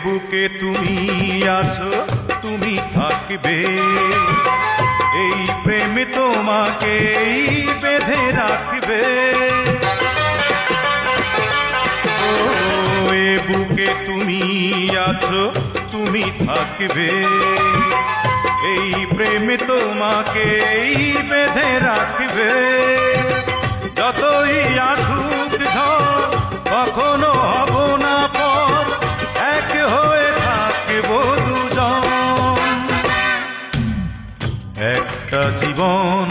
বুকে তুমি আছো, তুমি থাকবে, এই প্রেম তোমাকেই বেঁধে রাখবে। ও এ বুকে তুমি আছো, তুমি থাকবে, এই প্রেম তোমাকেই বেঁধে রাখবে। যতই আসুক ঝড় কখনো হব না পর, এক হয়ে থাকবো দুজন। একটা জীবন